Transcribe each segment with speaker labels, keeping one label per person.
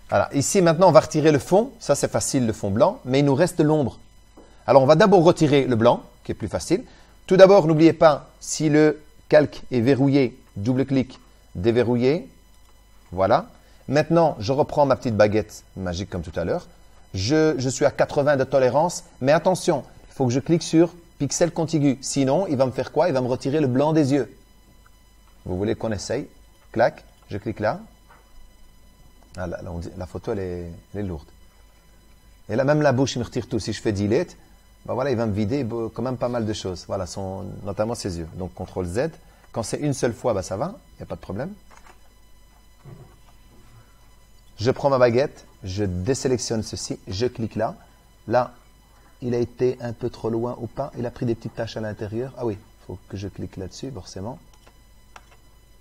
Speaker 1: Voilà. Ici, maintenant, on va retirer le fond. Ça, c'est facile, le fond blanc. Mais il nous reste l'ombre. Alors, on va d'abord retirer le blanc, qui est plus facile. Tout d'abord, n'oubliez pas, si le calque est verrouillé, double-clic, déverrouiller. Voilà. Maintenant, je reprends ma petite baguette magique comme tout à l'heure. Je suis à 80 de tolérance. Mais attention, il faut que je clique sur pixel contigu. Sinon, il va me faire quoi? Il va me retirer le blanc des yeux. Vous voulez qu'on essaye? Clac, je clique là. Ah, là, la photo, elle est lourde. Et là, même la bouche, il me retire tout. Si je fais delete, ben voilà, il va me vider quand même pas mal de choses. Voilà, notamment ses yeux. Donc, CTRL Z. Quand c'est une seule fois, ben ça va. Il n'y a pas de problème. Je prends ma baguette. Je désélectionne ceci. Je clique là. Là, il a été un peu trop loin ou pas. Il a pris des petites taches à l'intérieur. Ah oui, il faut que je clique là-dessus, forcément.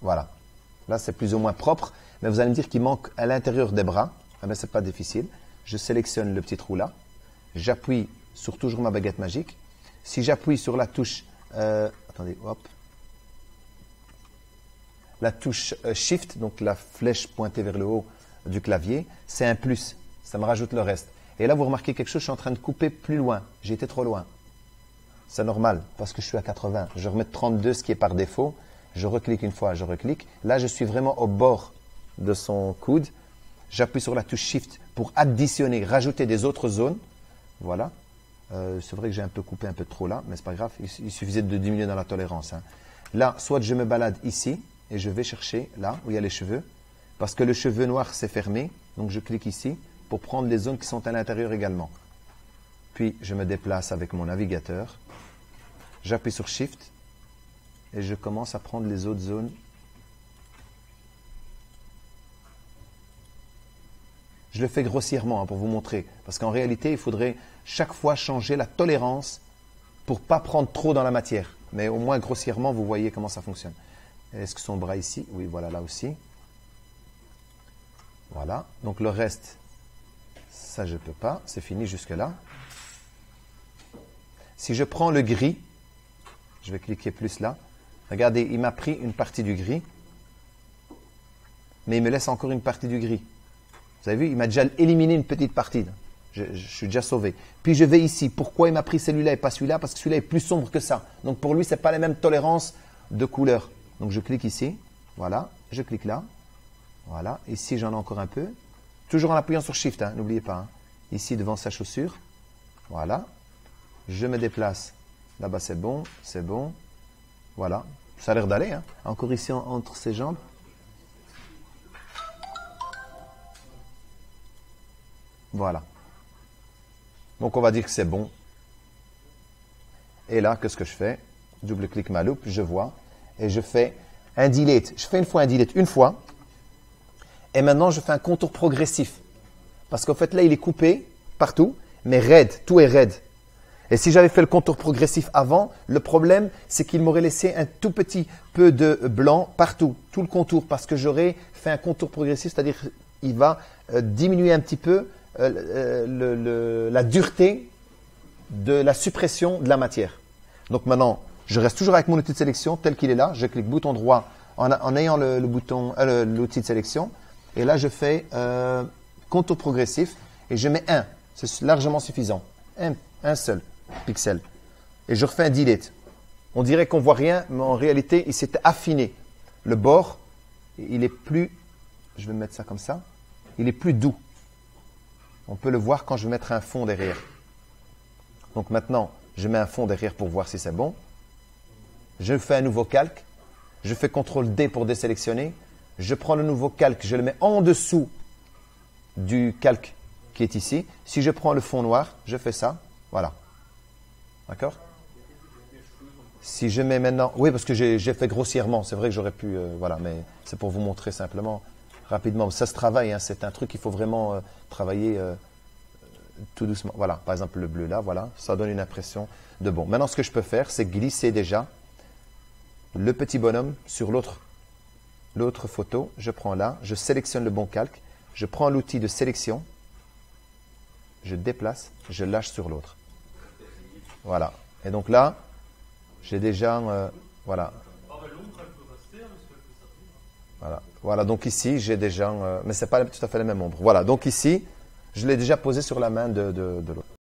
Speaker 1: Voilà. Là, c'est plus ou moins propre. Mais vous allez me dire qu'il manque à l'intérieur des bras. Ah ben, ce n'est pas difficile. Je sélectionne le petit trou là. J'appuie sur toujours ma baguette magique. Si j'appuie sur la touche... attendez, hop. La touche Shift, donc la flèche pointée vers le haut du clavier, c'est un plus. Ça me rajoute le reste. Et là, vous remarquez quelque chose, je suis en train de couper plus loin. J'ai été trop loin. C'est normal, parce que je suis à 80. Je remets 32, ce qui est par défaut. Je reclique une fois, je reclique. Là, je suis vraiment au bord de son coude. J'appuie sur la touche Shift pour additionner, rajouter des autres zones. Voilà. C'est vrai que j'ai un peu coupé un peu trop là, mais c'est pas grave. Il suffisait de diminuer dans la tolérance. Hein. Là, soit je me balade ici et je vais chercher là où il y a les cheveux. Parce que le cheveu noir, c'est fermé. Donc, je clique ici pour prendre les zones qui sont à l'intérieur également. Puis, je me déplace avec mon navigateur. J'appuie sur Shift et je commence à prendre les autres zones. Je le fais grossièrement hein, pour vous montrer. Parce qu'en réalité, il faudrait chaque fois changer la tolérance pour ne pas prendre trop dans la matière. Mais au moins grossièrement, vous voyez comment ça fonctionne. Est-ce que son bras ici? Oui, voilà, là aussi. Voilà. Donc le reste, ça je ne peux pas. C'est fini jusque-là. Si je prends le gris, je vais cliquer plus là. Regardez, il m'a pris une partie du gris. Mais il me laisse encore une partie du gris. Vous avez vu, il m'a déjà éliminé une petite partie. Je suis déjà sauvé. Puis je vais ici. Pourquoi il m'a pris celui-là et pas celui-là? Parce que celui-là est plus sombre que ça. Donc pour lui, ce n'est pas la même tolérance de couleur. Donc je clique ici. Voilà. Je clique là. Voilà. Ici, j'en ai encore un peu. Toujours en appuyant sur Shift, hein, n'oubliez pas. Hein. Ici, devant sa chaussure. Voilà. Je me déplace. Là-bas, c'est bon. C'est bon. Voilà. Ça a l'air d'aller. Hein. Encore ici, entre ses jambes. Voilà. Donc, on va dire que c'est bon. Et là, qu'est-ce que je fais? Double-clic ma loupe, je vois. Et je fais un delete. Je fais une fois un delete. Une fois. Et maintenant, je fais un contour progressif. Parce qu'en fait, là, il est coupé partout, mais raide. Tout est raide. Et si j'avais fait le contour progressif avant, le problème, c'est qu'il m'aurait laissé un tout petit peu de blanc partout. Tout le contour. Parce que j'aurais fait un contour progressif, c'est-à-dire qu'il va diminuer un petit peu la dureté de la suppression de la matière. Donc maintenant, je reste toujours avec mon outil de sélection tel qu'il est là. Je clique bouton droit en ayant l'outil de sélection. Et là, je fais contour progressif et je mets un. C'est largement suffisant. Un seul pixel. Et je refais un delete. On dirait qu'on ne voit rien, mais en réalité, il s'est affiné. Le bord, il est plus... Je vais mettre ça comme ça. Il est plus doux. On peut le voir quand je vais mettre un fond derrière. Donc maintenant, je mets un fond derrière pour voir si c'est bon. Je fais un nouveau calque. Je fais CTRL D pour désélectionner. Je prends le nouveau calque, je le mets en dessous du calque qui est ici. Si je prends le fond noir, je fais ça. Voilà. D'accord? Si je mets maintenant... Oui, parce que j'ai fait grossièrement. C'est vrai que j'aurais pu... voilà, mais c'est pour vous montrer simplement rapidement. Ça se travaille. Hein, c'est un truc qu'il faut vraiment travailler tout doucement. Voilà, par exemple le bleu là, voilà. Ça donne une impression de bon. Maintenant, ce que je peux faire, c'est glisser déjà le petit bonhomme sur l'autre photo. Je prends là, je sélectionne le bon calque. Je prends l'outil de sélection. Je déplace, je lâche sur l'autre. Voilà. Et donc là, j'ai déjà... voilà. Voilà. Voilà, donc ici, j'ai déjà... mais ce n'est pas tout à fait la même ombre. Voilà, donc ici, je l'ai déjà posé sur la main de l'autre.